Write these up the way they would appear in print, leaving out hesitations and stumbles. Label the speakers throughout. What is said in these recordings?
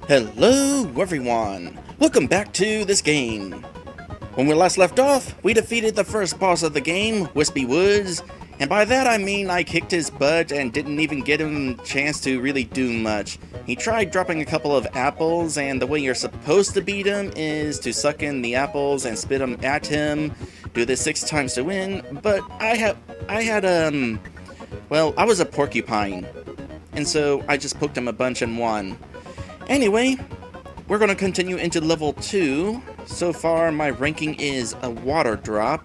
Speaker 1: Hello everyone! Welcome back to this game. When we last left off, we defeated the first boss of the game, Wispy Woods, and by that I mean I kicked his butt and didn't even get him a chance to really do much. He tried dropping a couple of apples, and the way you're supposed to beat him is to suck in the apples and spit them at him. Do this 6 times to win, but I was a porcupine, and so I just poked him a bunch and won. Anyway, we're going to continue into level 2. So far, my ranking is a water drop.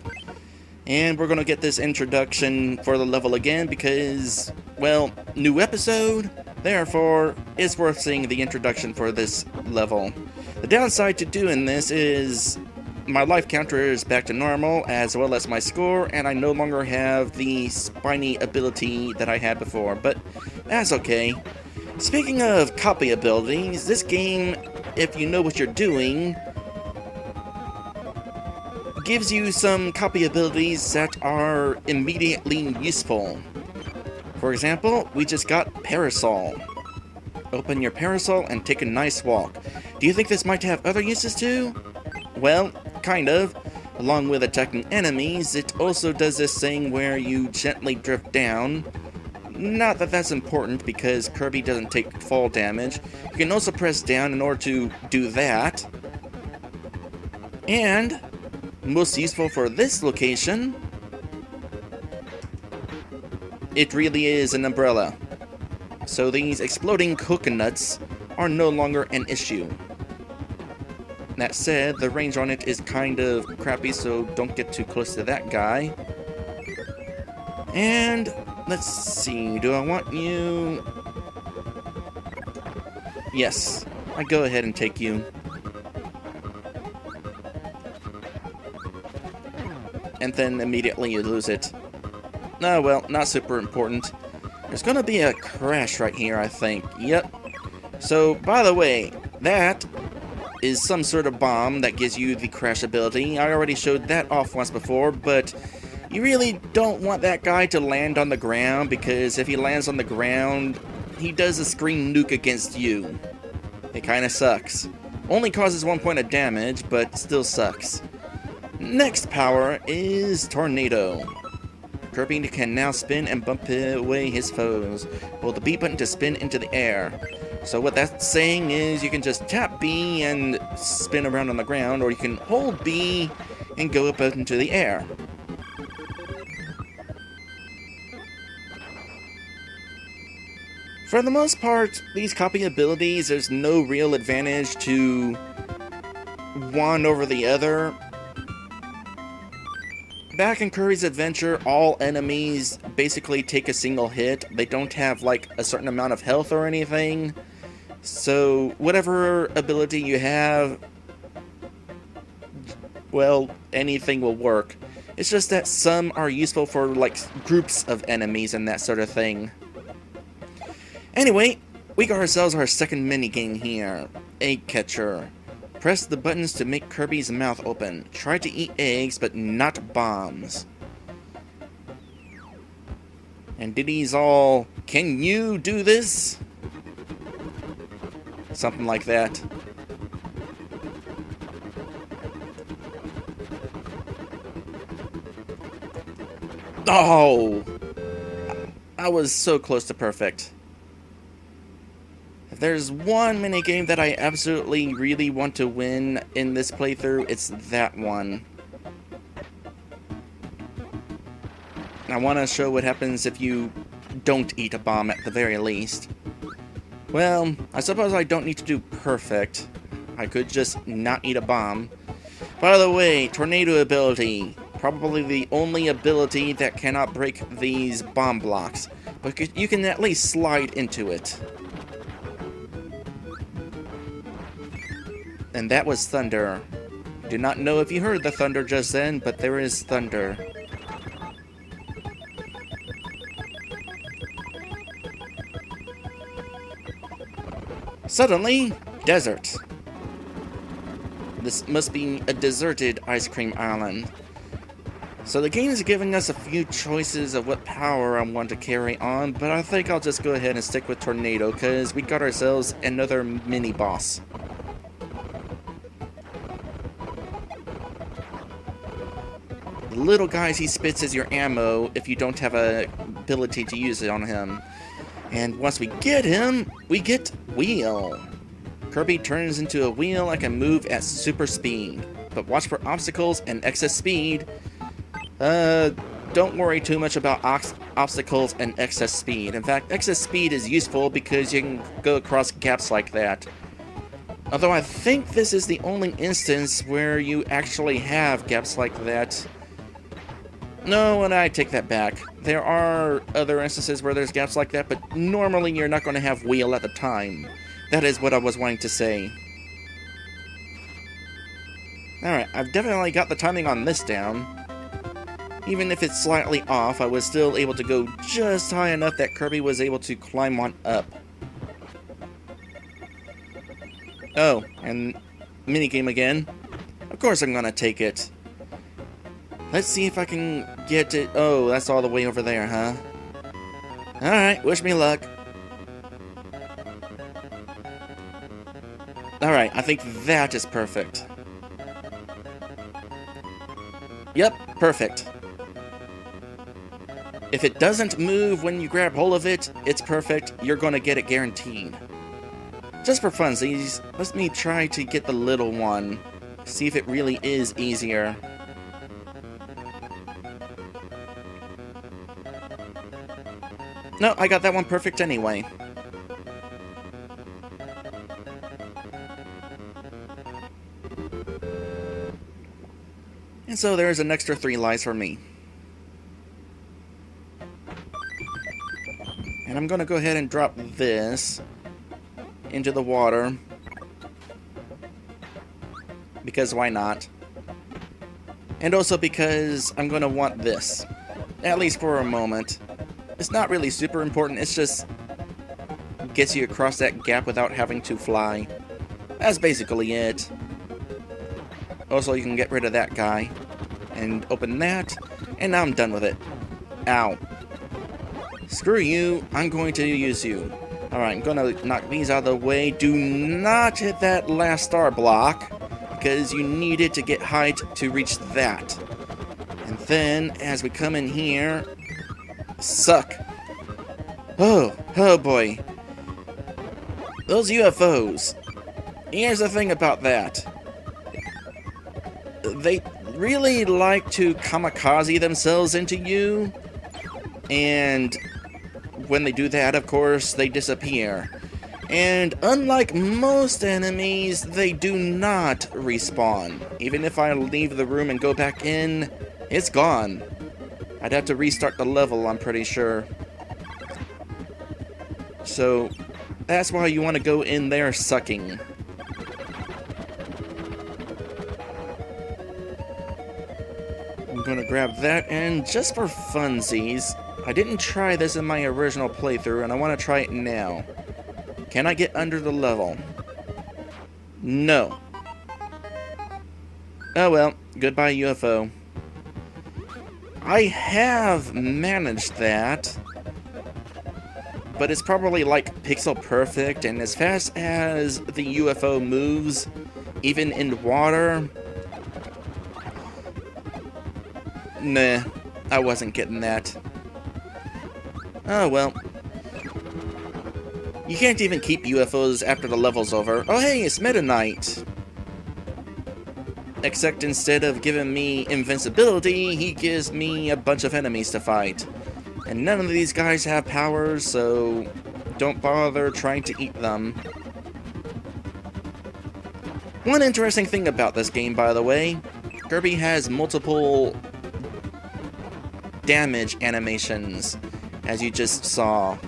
Speaker 1: And we're going to get this introduction for the level again because, well, new episode. Therefore, it's worth seeing the introduction for this level. The downside to doing this is my life counter is back to normal, as well as my score, and I no longer have the spiny ability that I had before, but that's okay. Speaking of copy abilities, this game, if you know what you're doing, gives you some copy abilities that are immediately useful. For example, we just got Parasol. Open your parasol and take a nice walk. Do you think this might have other uses too? Well, kind of. Along with attacking enemies, it also does this thing where you gently drift down. Not that that's important because Kirby doesn't take fall damage. You can also press down in order to do that. And most useful for this location, it really is an umbrella. So these exploding coconuts are no longer an issue. That said, the range on it is kind of crappy, so don't get too close to that guy. And let's see, do I want you? Yes, I go ahead and take you. And then immediately you lose it. Oh well, not super important. There's gonna be a crash right here, I think. Yep. So, by the way, that is some sort of bomb that gives you the crash ability. I already showed that off once before, but you really don't want that guy to land on the ground, because if he lands on the ground, he does a screen nuke against you. It kinda sucks. Only causes 1 point of damage, but still sucks. Next power is Tornado. Kirby can now spin and bump away his foes. Hold the B button to spin into the air. So what that's saying is you can just tap B and spin around on the ground, or you can hold B and go up into the air. For the most part, these copy abilities, there's no real advantage to one over the other. Back in Kirby's Adventure, all enemies basically take a single hit. They don't have like a certain amount of health or anything. So whatever ability you have, well, anything will work. It's just that some are useful for like groups of enemies and that sort of thing. Anyway, we got ourselves our second minigame here. Egg Catcher. Press the buttons to make Kirby's mouth open. Try to eat eggs, but not bombs. And Diddy's all, "Can you do this?" Something like that. Oh! I was so close to perfect. If there's one minigame that I absolutely really want to win in this playthrough, it's that one. I want to show what happens if you don't eat a bomb at the very least. Well, I suppose I don't need to do perfect. I could just not eat a bomb. By the way, Tornado ability. Probably the only ability that cannot break these bomb blocks. But you can at least slide into it. And that was thunder. Do not know if you heard the thunder just then, but there is thunder. Suddenly, desert. This must be a deserted ice cream island. So the game is giving us a few choices of what power I want to carry on, but I think I'll just go ahead and stick with Tornado, because we got ourselves another mini-boss. The little guys he spits as your ammo if you don't have a ability to use it on him. And once we get him, we get Wheel. Kirby turns into a wheel I can move at super speed, but watch for obstacles and excess speed. Don't worry too much about obstacles and excess speed. In fact, excess speed is useful because you can go across gaps like that. Although I think this is the only instance where you actually have gaps like that. No, and I take that back. There are other instances where there's gaps like that, but normally you're not going to have wheel at the time. That is what I was wanting to say. Alright, I've definitely got the timing on this down. Even if it's slightly off, I was still able to go just high enough that Kirby was able to climb on up. Oh, and minigame again. Of course I'm gonna take it. Let's see if I can get it. Oh, that's all the way over there, huh? Alright, wish me luck. Alright, I think that is perfect. Yep, perfect. If it doesn't move when you grab hold of it, it's perfect. You're going to get it guaranteed. Just for funsies, let me try to get the little one. See if it really is easier. No, I got that one perfect anyway. And so there's an extra 3 lives for me. And I'm gonna go ahead and drop this into the water. Because why not? And also because I'm gonna want this. At least for a moment. It's not really super important, it's just gets you across that gap without having to fly. That's basically it. Also, you can get rid of that guy. And open that. And now I'm done with it. Ow. Screw you, I'm going to use you. Alright, I'm gonna knock these out of the way. Do not hit that last star block, because you need it to get height to reach that. And then, as we come in here... Suck. Oh boy. Those UFOs. Here's the thing about that. They really like to kamikaze themselves into you, and when they do that, of course, they disappear. And unlike most enemies, they do not respawn. Even if I leave the room and go back in, it's gone. I'd have to restart the level, I'm pretty sure. So, that's why you want to go in there sucking. I'm gonna grab that, and just for funsies, I didn't try this in my original playthrough, and I want to try it now. Can I get under the level? No. Oh well, goodbye UFO. I have managed that, but it's probably like pixel perfect, and as fast as the UFO moves, even in water... Nah, I wasn't getting that. Oh well. You can't even keep UFOs after the level's over. Oh hey, it's Meta Knight! Except instead of giving me invincibility, he gives me a bunch of enemies to fight. And none of these guys have powers, so don't bother trying to eat them. One interesting thing about this game, by the way, Kirby has multiple damage animations, as you just saw.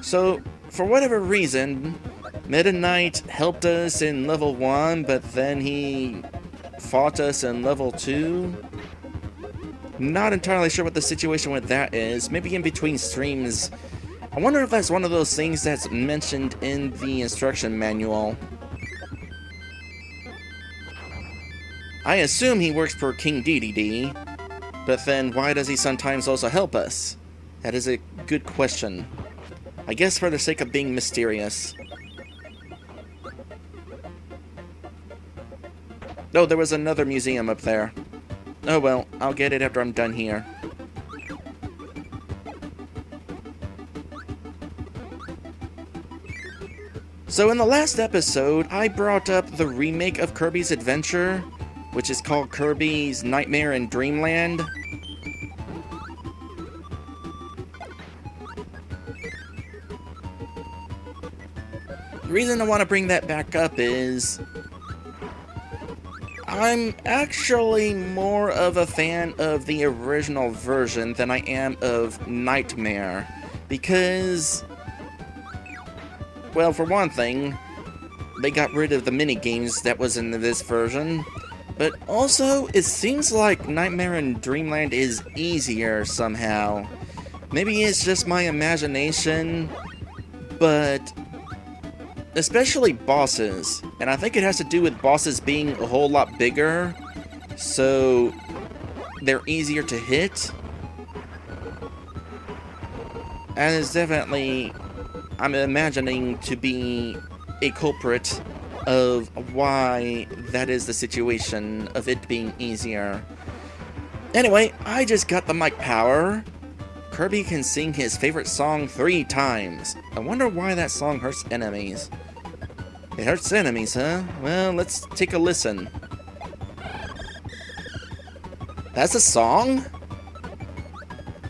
Speaker 1: So, for whatever reason, Meta Knight helped us in level 1, but then he fought us in level 2. Not entirely sure what the situation with that is. Maybe in between streams. I wonder if that's one of those things that's mentioned in the instruction manual. I assume he works for King Dedede, but then why does he sometimes also help us? That is a good question. I guess for the sake of being mysterious. Oh, there was another museum up there. Oh well, I'll get it after I'm done here. So in the last episode, I brought up the remake of Kirby's Adventure, which is called Kirby's Nightmare in Dreamland. The reason I want to bring that back up is I'm actually more of a fan of the original version than I am of Nightmare, because, well, for one thing, they got rid of the mini-games that was in this version, but also, it seems like Nightmare in Dreamland is easier somehow. Maybe it's just my imagination, but especially bosses, and I think it has to do with bosses being a whole lot bigger, so they're easier to hit. And it's definitely, I'm imagining, to be a culprit of why that is the situation of it being easier. Anyway, I just got the mic power. Kirby can sing his favorite song 3 times. I wonder why that song hurts enemies. It hurts enemies, huh? Well, let's take a listen. That's a song?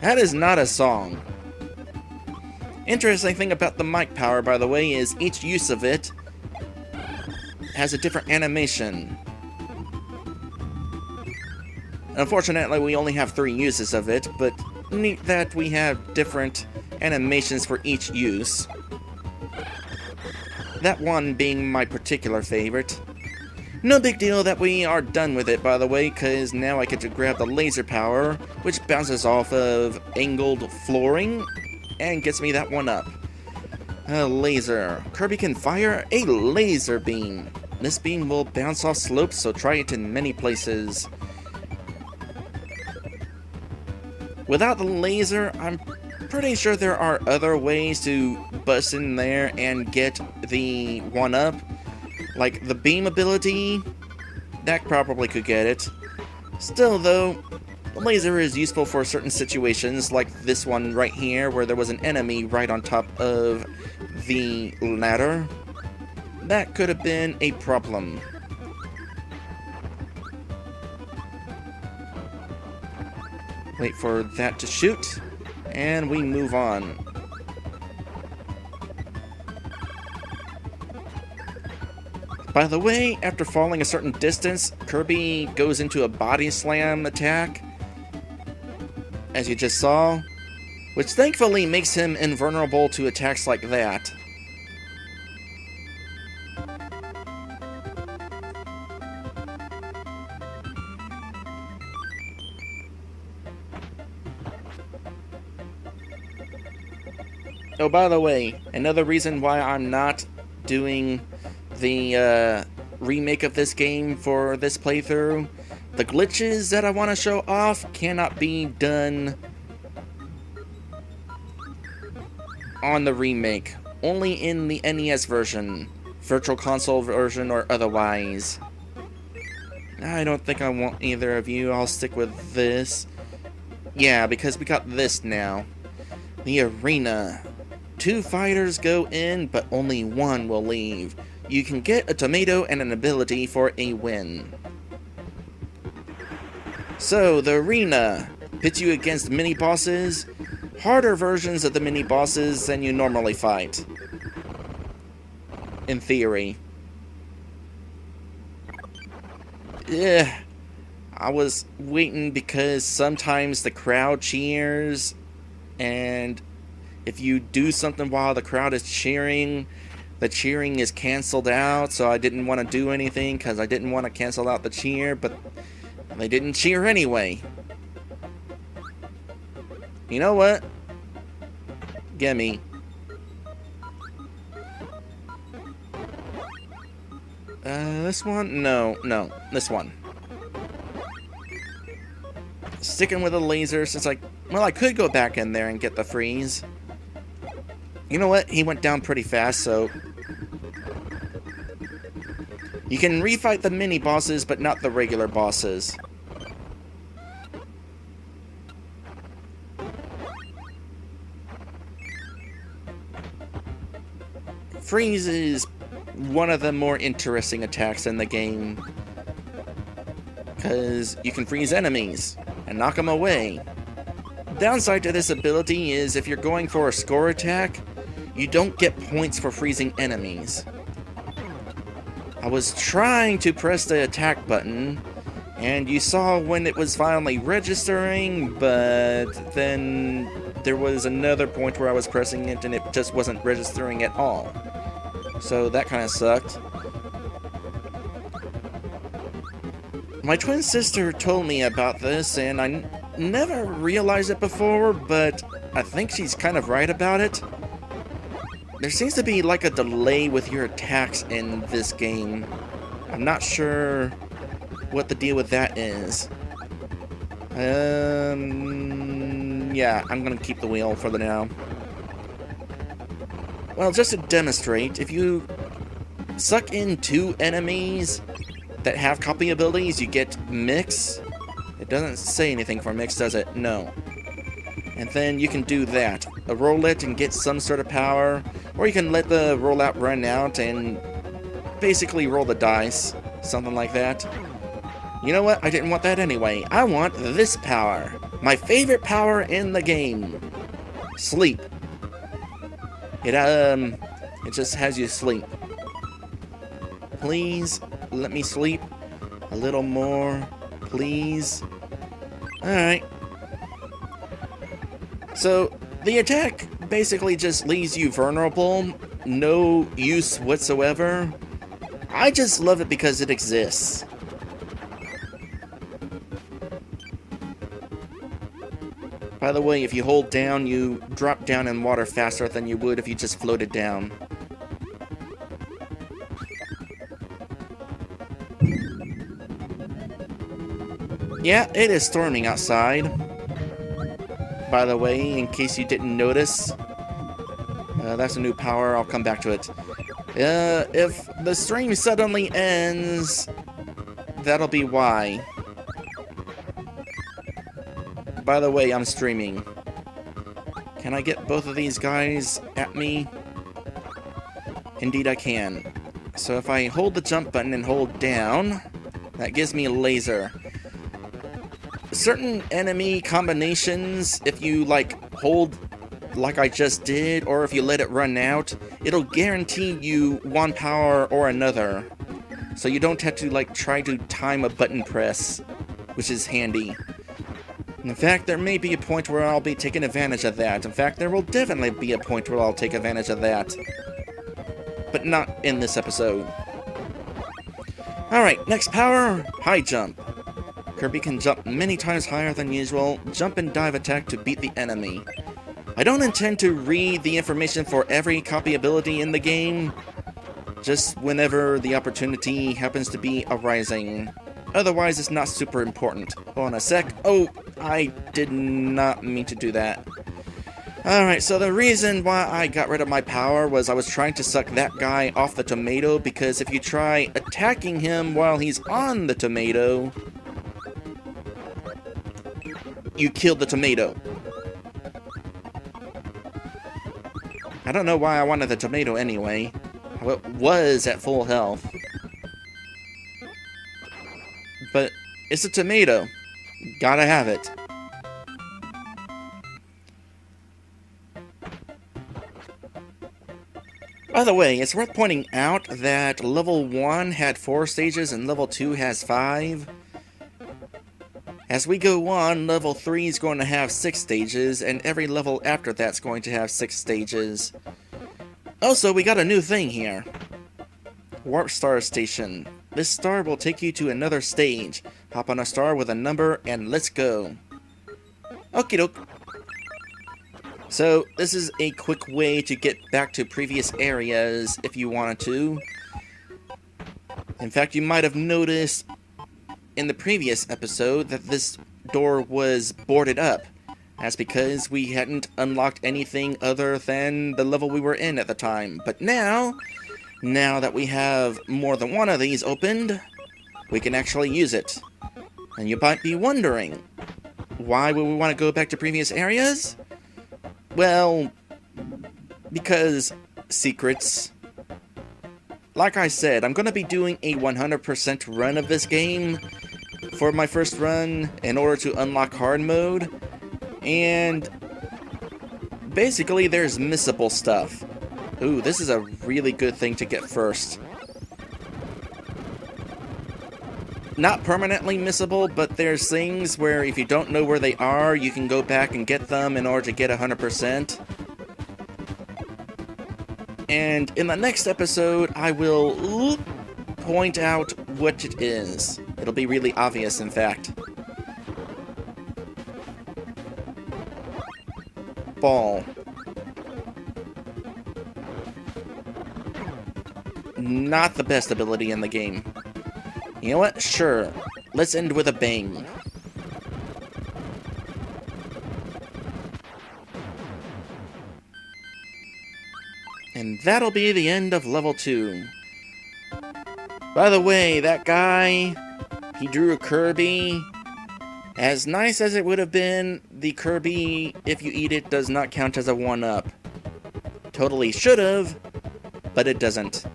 Speaker 1: That is not a song. Interesting thing about the mic power, by the way, is each use of it has a different animation. Unfortunately, we only have 3 uses of it, but neat that we have different animations for each use. That one being my particular favorite. No big deal that we are done with it, by the way, because now I get to grab the laser power, which bounces off of angled flooring, and gets me that one up. A laser. Kirby can fire a laser beam. This beam will bounce off slopes, so try it in many places. Without the laser, I'm pretty sure there are other ways to bust in there and get the 1-up. Like the beam ability, that probably could get it. Still though, the laser is useful for certain situations, like this one right here, where there was an enemy right on top of the ladder. That could have been a problem. Wait for that to shoot, and we move on. By the way, after falling a certain distance, Kirby goes into a body slam attack, as you just saw, which thankfully makes him invulnerable to attacks like that. Oh, by the way, another reason why I'm not doing the remake of this game for this playthrough, the glitches that I want to show off cannot be done on the remake, only in the NES version, Virtual Console version or otherwise. I don't think I want either of you. I'll stick with this. Yeah, because we got this now. The arena. 2 fighters go in, but only 1 will leave. You can get a tomato and an ability for a win. So, the arena pits you against mini-bosses, harder versions of the mini-bosses than you normally fight. In theory. Yeah, I was waiting because sometimes the crowd cheers, and if you do something while the crowd is cheering, the cheering is canceled out, so I didn't want to do anything because I didn't want to cancel out the cheer, but they didn't cheer anyway. You know what? Gimme. This one? No, this one. sticking with a laser since I could go back in there and get the freeze. You know what? He went down pretty fast, so you can refight the mini bosses, but not the regular bosses. Freeze is one of the more interesting attacks in the game, because you can freeze enemies and knock them away. Downside to this ability is if you're going for a score attack, you don't get points for freezing enemies. I was trying to press the attack button, and you saw when it was finally registering, but then there was another point where I was pressing it and it just wasn't registering at all. So that kind of sucked. My twin sister told me about this, and I never realized it before, but I think she's kind of right about it. There seems to be like a delay with your attacks in this game. I'm not sure what the deal with that is. Yeah, I'm gonna keep the wheel for the now. Well, just to demonstrate, if you suck in 2 enemies that have copy abilities, you get mix. It doesn't say anything for mix, does it? No. And then you can do that. Roll it and get some sort of power, or you can let the rollout run out and basically roll the dice. Something like that. You know what? I didn't want that anyway. I want this power. My favorite power in the game. Sleep. It just has you sleep. Please, let me sleep. A little more. Please. Alright. So, the attack basically just leaves you vulnerable. No use whatsoever. I just love it because it exists. By the way, if you hold down, you drop down in water faster than you would if you just floated down. Yeah, it is storming outside. By the way, in case you didn't notice, that's a new power. I'll come back to it. If the stream suddenly ends, that'll be why. By the way, I'm streaming. Can I get both of these guys at me? Indeed I can. So if I hold the jump button and hold down, that gives me a laser. Certain enemy combinations, if you hold like I just did, or if you let it run out, it'll guarantee you one power or another. So you don't have to try to time a button press, which is handy. In fact, there may be a point where I'll be taking advantage of that. In fact, there will definitely be a point where I'll take advantage of that. But not in this episode. Alright, next power, high jump. Kirby can jump many times higher than usual, jump and dive attack to beat the enemy. I don't intend to read the information for every copy ability in the game, just whenever the opportunity happens to be arising. Otherwise, it's not super important. Hold on a sec. Oh, I did not mean to do that. Alright, so the reason why I got rid of my power was I was trying to suck that guy off the tomato, because if you try attacking him while he's on the tomato, you killed the tomato. I don't know why I wanted the tomato anyway. It was at full health. But it's a tomato. Gotta have it. By the way, it's worth pointing out that level 1 had 4 stages and level 2 has 5. As we go on, level 3 is going to have 6 stages, and every level after that's going to have 6 stages. Also, we got a new thing here. Warp Star Station. This star will take you to another stage. Hop on a star with a number, and let's go. Okie doke. So, this is a quick way to get back to previous areas if you wanted to. In fact, you might have noticed in the previous episode that this door was boarded up. That's because we hadn't unlocked anything other than the level we were in at the time. But now that we have more than one of these opened, we can actually use it. And you might be wondering, why would we want to go back to previous areas? Well, because secrets. Like I said, I'm going to be doing a 100% run of this game for my first run in order to unlock hard mode. And basically there's missable stuff. Ooh, this is a really good thing to get first. Not permanently missable, but there's things where if you don't know where they are, you can go back and get them in order to get 100%. And in the next episode, I will point out what it is. It'll be really obvious, in fact. Ball. Not the best ability in the game. You know what? Sure. Let's end with a bang. And that'll be the end of level 2. By the way, that guy, he drew a Kirby. As nice as it would have been, the Kirby, if you eat it, does not count as a 1-up. Totally should have, but it doesn't.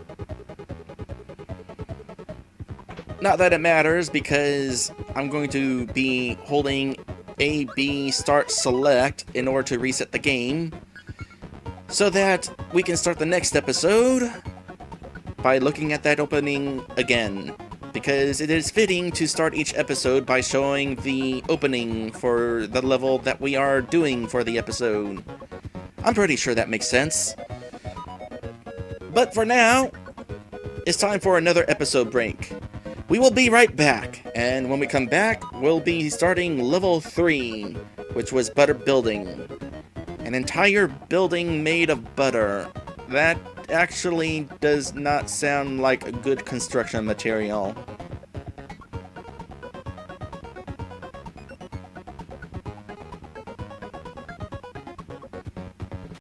Speaker 1: Not that it matters, because I'm going to be holding A, B, start, select in order to reset the game, so that we can start the next episode by looking at that opening again. Because it is fitting to start each episode by showing the opening for the level that we are doing for the episode. I'm pretty sure that makes sense. But for now, it's time for another episode break. We will be right back, and when we come back, we'll be starting level 3, which was butter building. An entire building made of butter. That actually does not sound like a good construction material.